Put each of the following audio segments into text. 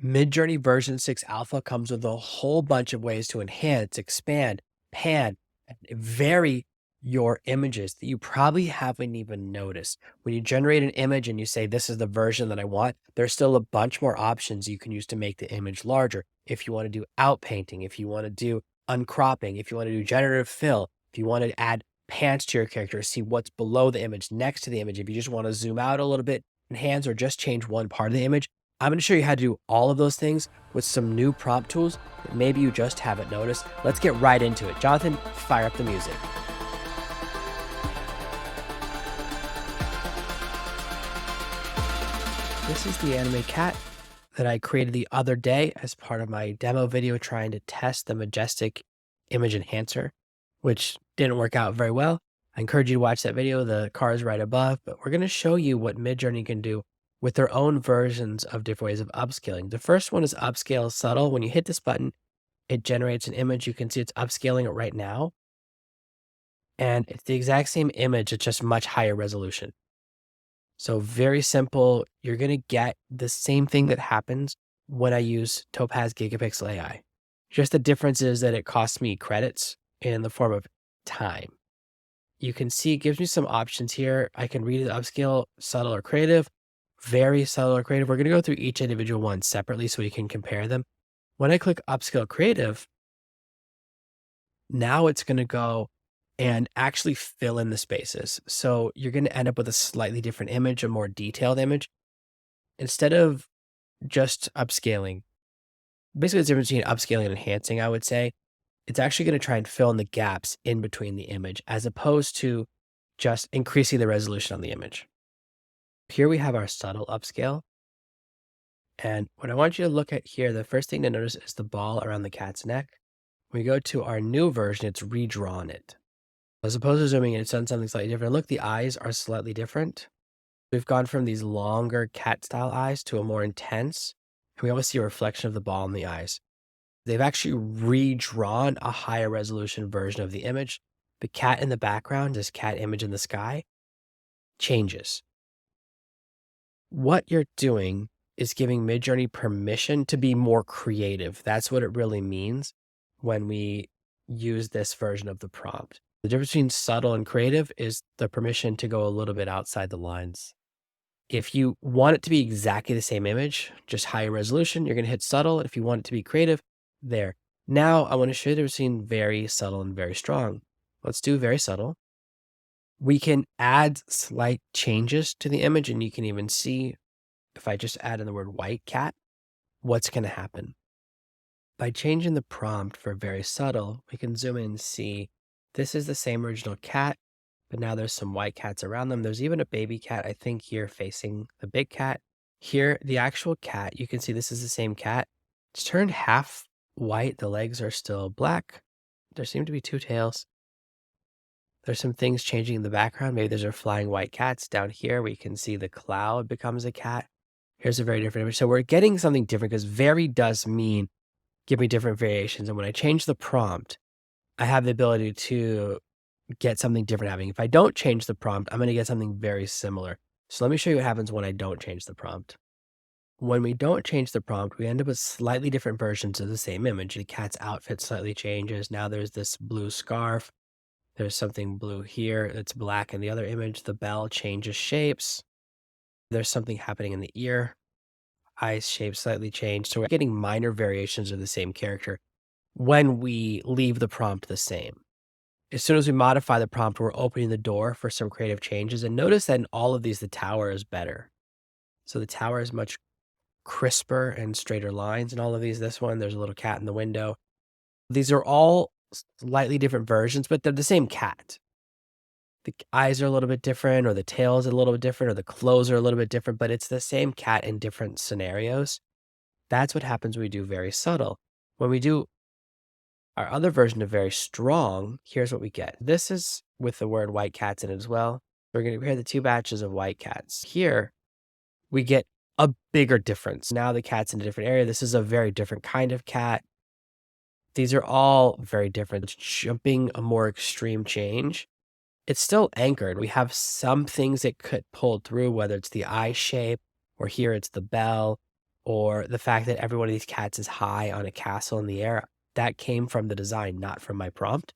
Midjourney version 6 alpha comes with a whole bunch of ways to enhance, expand, pan, and vary your images that you probably haven't even noticed. When you generate an image and you say, this is the version that I want, there's still a bunch more options you can use to make the image larger. If you want to do outpainting, if you want to do uncropping, if you want to do generative fill, if you want to add pans to your character, see what's below the image, next to the image, if you just want to zoom out a little bit, enhance, or just change one part of the image, I'm going to show you how to do all of those things with some new prompt tools that maybe you just haven't noticed. Let's get right into it. Jonathan, fire up the music. This is the anime cat that I created the other day as part of my demo video trying to test the Majestic image enhancer, which didn't work out very well. I encourage you to watch that video. The car is right above, but we're going to show you what Midjourney can do with their own versions of different ways of upscaling. The first one is Upscale Subtle. When you hit this button, it generates an image. You can see it's upscaling it right now. And it's the exact same image, it's just much higher resolution. So very simple. You're going to get the same thing that happens when I use Topaz Gigapixel AI. Just the difference is that it costs me credits in the form of time. You can see it gives me some options here. I can read it upscale, subtle, or creative. Very subtle or creative. We're going to go through each individual one separately so we can compare them. When I click Upscale Creative, now it's going to go and actually fill in the spaces. So you're going to end up with a slightly different image, a more detailed image. Instead of just upscaling, basically the difference between upscaling and enhancing, I would say, it's actually going to try and fill in the gaps in between the image as opposed to just increasing the resolution on the image. Here we have our subtle upscale. And what I want you to look at here, the first thing to notice is the ball around the cat's neck. When we go to our new version, it's redrawn it. As opposed to zooming in, it's done something slightly different. Look, the eyes are slightly different. We've gone from these longer cat style eyes to a more intense, and we always see a reflection of the ball in the eyes. They've actually redrawn a higher resolution version of the image. The cat in the background, this cat image in the sky, changes. What you're doing is giving Midjourney permission to be more creative. That's what it really means when we use this version of the prompt. The difference between subtle and creative is the permission to go a little bit outside the lines. If you want it to be exactly the same image, just higher resolution, you're going to hit subtle. If you want it to be creative, there. Now I want to show you the difference between very subtle and very strong. Let's do very subtle. We can add slight changes to the image, and you can even see if I just add in the word white cat, what's going to happen. By changing the prompt for very subtle, we can zoom in and see this is the same original cat, but now there's some white cats around them. There's even a baby cat, I think, here facing the big cat. Here, the actual cat, you can see this is the same cat. It's turned half white. The legs are still black. There seem to be two tails. There's some things changing in the background. Maybe those are flying white cats. Down here, we can see the cloud becomes a cat. Here's a very different image. So we're getting something different because vary does mean give me different variations. And when I change the prompt, I have the ability to get something different happening. If I don't change the prompt, I'm going to get something very similar. So let me show you what happens when I don't change the prompt. When we don't change the prompt, we end up with slightly different versions of the same image. The cat's outfit slightly changes. Now there's this blue scarf. There's something blue here that's black in the other image. The bell changes shapes. There's something happening in the ear. Eyes shape slightly change. So we're getting minor variations of the same character when we leave the prompt the same. As soon as we modify the prompt, we're opening the door for some creative changes. And notice that in all of these, the tower is better. So the tower is much crisper and straighter lines in all of these. This one, there's a little cat in the window. These are all slightly different versions, but they're the same cat. The eyes are a little bit different, or the tail is a little bit different, or the clothes are a little bit different, but it's the same cat in different scenarios. That's what happens when we do very subtle. When we do our other version of very strong, here's what we get. This is with the word white cats in it as well. We're going to compare the two batches of white cats. Here, we get a bigger difference. Now the cat's in a different area. This is a very different kind of cat. These are all very different. It's jumping a more extreme change. It's still anchored. We have some things that could pull through, whether it's the eye shape, or here it's the bell, or the fact that every one of these cats is high on a castle in the air, that came from the design, not from my prompt.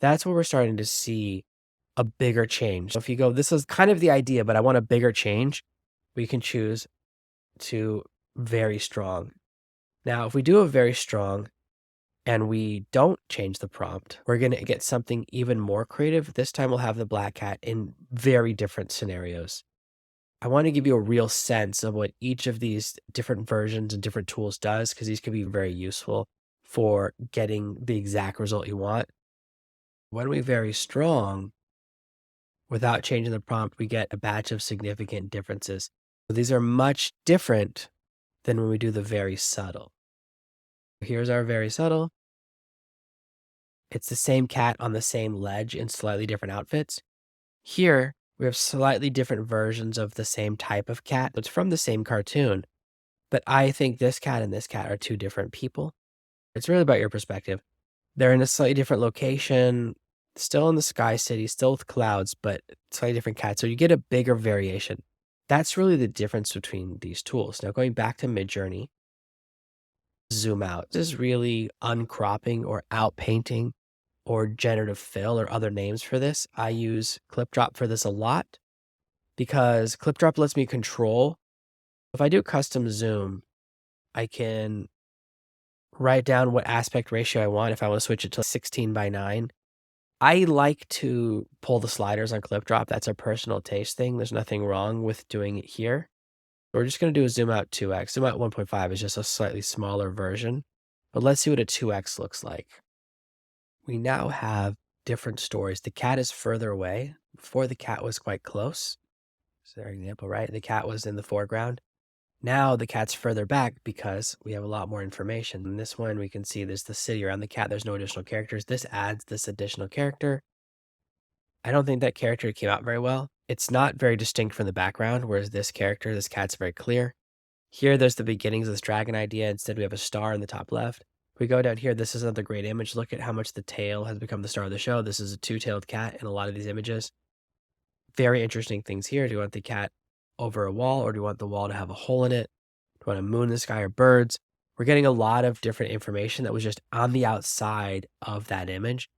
That's where we're starting to see a bigger change. So if you go, this is kind of the idea, but I want a bigger change, we can choose to very strong. Now, if we do a very strong and we don't change the prompt, we're going to get something even more creative. This time we'll have the black cat in very different scenarios. I want to give you a real sense of what each of these different versions and different tools does, because these can be very useful for getting the exact result you want. When we very strong, without changing the prompt, we get a batch of significant differences. So these are much different than when we do the very subtle. Here's our very subtle. It's the same cat on the same ledge in slightly different outfits. Here, we have slightly different versions of the same type of cat. It's from the same cartoon, but I think this cat and this cat are two different people. It's really about your perspective. They're in a slightly different location, still in the sky city, still with clouds, but slightly different cats. So you get a bigger variation. That's really the difference between these tools. Now, going back to Midjourney, zoom out. This is really uncropping or outpainting or generative fill or other names for this. I use clip drop for this a lot because clip drop lets me control. If I do custom zoom, I can write down what aspect ratio I want. If I want to switch it to 16:9, I like to pull the sliders on clip drop. That's a personal taste thing. There's nothing wrong with doing it here. We're just going to do a zoom out 2x. Zoom out 1.5 is just a slightly smaller version, but let's see what a 2x looks like. We now have different stories. The cat is further away. Before, the cat was quite close. So there's an example, right? The cat was in the foreground. Now the cat's further back because we have a lot more information. In this one, we can see there's the city around the cat. There's no additional characters. This adds this additional character. I don't think that character came out very well. It's not very distinct from the background, whereas this character, this cat's very clear. Here, there's the beginnings of this dragon idea. Instead, we have a star in the top left. If we go down here, this is another great image. Look at how much the tail has become the star of the show. This is a two-tailed cat in a lot of these images. Very interesting things here. Do you want the cat over a wall, or do you want the wall to have a hole in it? Do you want a moon in the sky or birds? We're getting a lot of different information that was just on the outside of that image.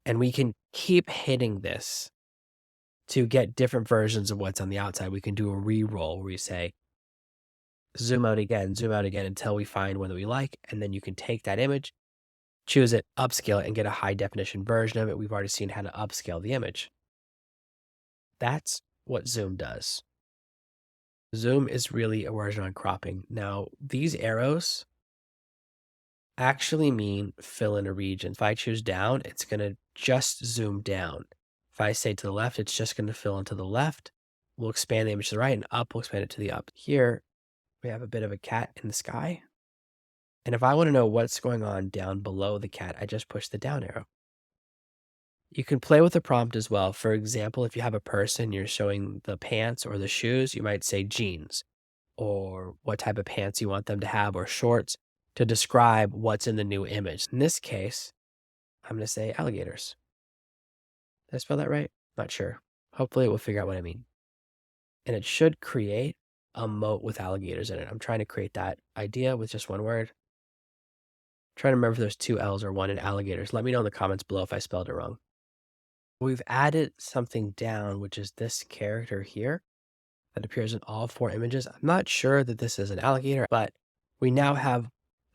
And we can keep hitting this to get different versions of what's on the outside. We can do a re-roll where we say, zoom out again until we find one that we like. And then you can take that image, choose it, upscale it, and get a high definition version of it. We've already seen how to upscale the image. That's what zoom does. Zoom is really a version on cropping. Now, these arrows actually mean fill in a region. If I choose down, it's going to just zoom down. If I say to the left, it's just going to fill into the left. We'll expand the image to the right, and up, we'll expand it to the up. Here, we have a bit of a cat in the sky. And if I want to know what's going on down below the cat, I just push the down arrow. You can play with the prompt as well. For example, if you have a person, you're showing the pants or the shoes, you might say jeans, or what type of pants you want them to have, or shorts, to describe what's in the new image. In this case, I'm going to say alligators. Did I spell that right? Not sure. Hopefully it will figure out what I mean. And it should create a moat with alligators in it. I'm trying to create that idea with just one word. Trying to remember if there's two L's or one in alligators. Let me know in the comments below if I spelled it wrong. We've added something down, which is this character here that appears in all four images. I'm not sure that this is an alligator, but we now have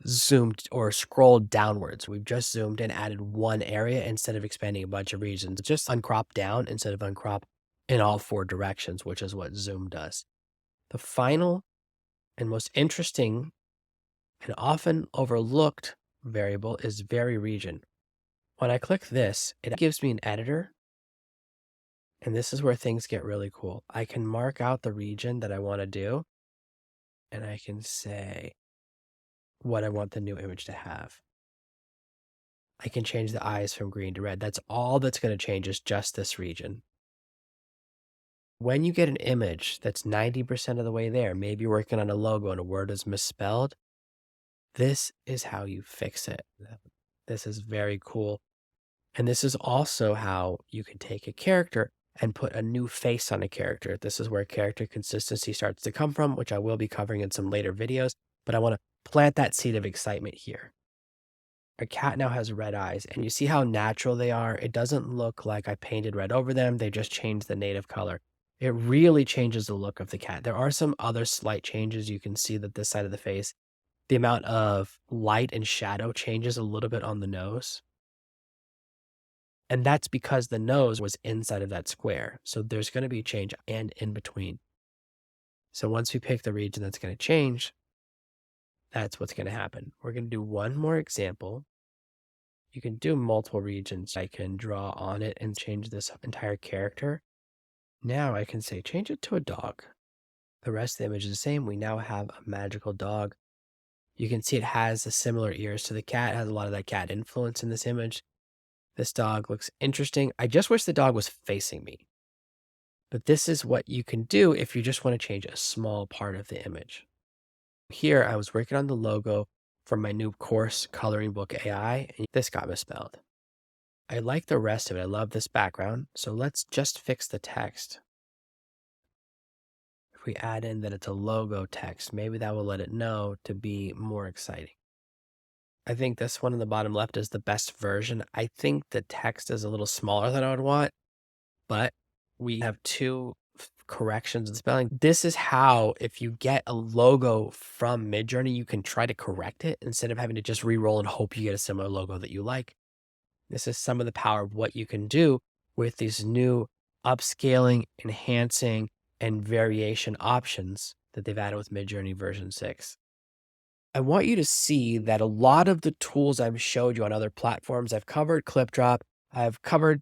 zoomed or scrolled downwards. We've just zoomed and added one area instead of expanding a bunch of regions. It's just uncrop down instead of uncrop in all four directions, which is what zoom does. The final and most interesting and often overlooked variable is vary region. When I click this, it gives me an editor. And this is where things get really cool. I can mark out the region that I want to do, and I can say what I want the new image to have. I can change the eyes from green to red. That's all that's going to change, is just this region. When you get an image that's 90% of the way there, maybe you're working on a logo and a word is misspelled, this is how you fix it. This is very cool. And this is also how you can take a character and put a new face on a character. This is where character consistency starts to come from, which I will be covering in some later videos. but I want to plant that seed of excitement here. Our cat now has red eyes, and you see how natural they are? It doesn't look like I painted red over them. They just changed the native color. It really changes the look of the cat. There are some other slight changes. You can see that this side of the face, the amount of light and shadow changes a little bit on the nose. And that's because the nose was inside of that square. So there's going to be change and in between. So once we pick the region that's going to change, that's what's going to happen. We're going to do one more example. You can do multiple regions. I can draw on it and change this entire character. Now I can say, change it to a dog. The rest of the image is the same. We now have a magical dog. You can see it has the similar ears to the cat. It has a lot of that cat influence in this image. This dog looks interesting. I just wish the dog was facing me. But this is what you can do if you just want to change a small part of the image. Here, I was working on the logo for my new course, Coloring Book AI, and this got misspelled. I like the rest of it. I love this background. So let's just fix the text. If we add in that it's a logo text, maybe that will let it know to be more exciting. I think this one in the bottom left is the best version. I think the text is a little smaller than I would want, but we have two corrections in spelling. This is how, if you get a logo from Midjourney, you can try to correct it instead of having to just re-roll and hope you get a similar logo that you like. This is some of the power of what you can do with these new upscaling, enhancing, and variation options that they've added with Midjourney version 6. I want you to see that a lot of the tools I've showed you on other platforms, I've covered ClipDrop, I've covered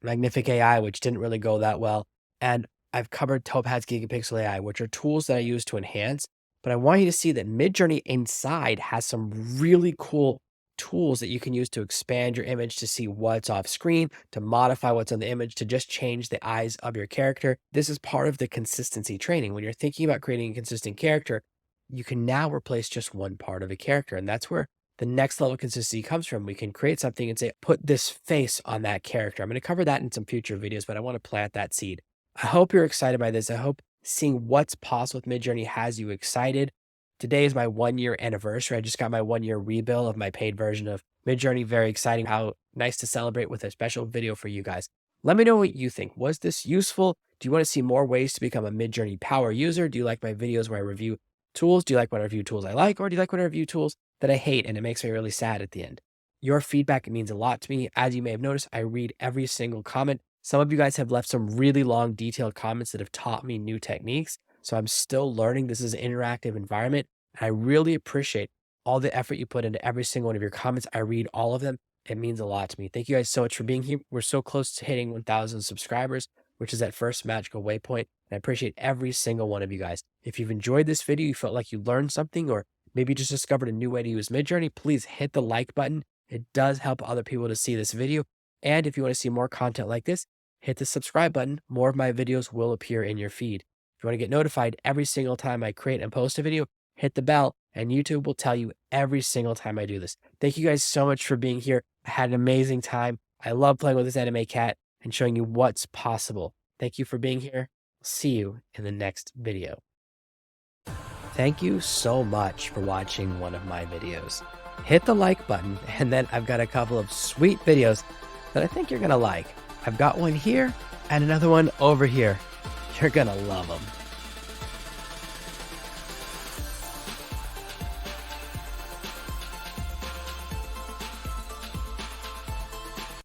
Magnific AI, which didn't really go that well, and I've covered Topaz Gigapixel AI, which are tools that I use to enhance. But I want you to see that Midjourney inside has some really cool tools that you can use to expand your image, to see what's off screen, to modify what's on the image, to just change the eyes of your character. This is part of the consistency training. When you're thinking about creating a consistent character, you can now replace just one part of a character. And that's where the next level of consistency comes from. We can create something and say, put this face on that character. I'm going to cover that in some future videos, but I want to plant that seed. I hope you're excited by this. I hope seeing what's possible with Midjourney has you excited. Today is my 1-year anniversary. I just got my 1-year rebill of my paid version of Midjourney. Very exciting. How nice to celebrate with a special video for you guys. Let me know what you think. Was this useful? Do you want to see more ways to become a Midjourney power user? Do you like my videos where I review tools? Do you like when I review tools I like? Or do you like when I review tools that I hate and it makes me really sad at the end? Your feedback means a lot to me. As you may have noticed, I read every single comment. Some of you guys have left some really long, detailed comments that have taught me new techniques. So I'm still learning. This is an interactive environment. And I really appreciate all the effort you put into every single one of your comments. I read all of them. It means a lot to me. Thank you guys so much for being here. We're so close to hitting 1,000 subscribers, which is that first magical waypoint. And I appreciate every single one of you guys. If you've enjoyed this video, you felt like you learned something, or maybe just discovered a new way to use Midjourney, please hit the like button. It does help other people to see this video. And if you want to see more content like this, hit the subscribe button. More of my videos will appear in your feed. If you want to get notified every single time I create and post a video, hit the bell, and YouTube will tell you every single time I do this. Thank you guys so much for being here. I had an amazing time. I love playing with this anime cat and showing you what's possible. Thank you for being here. See you in the next video. Thank you so much for watching one of my videos. Hit the like button, and then I've got a couple of sweet videos that I think you're going to like. I've got one here and another one over here. You're going to love them.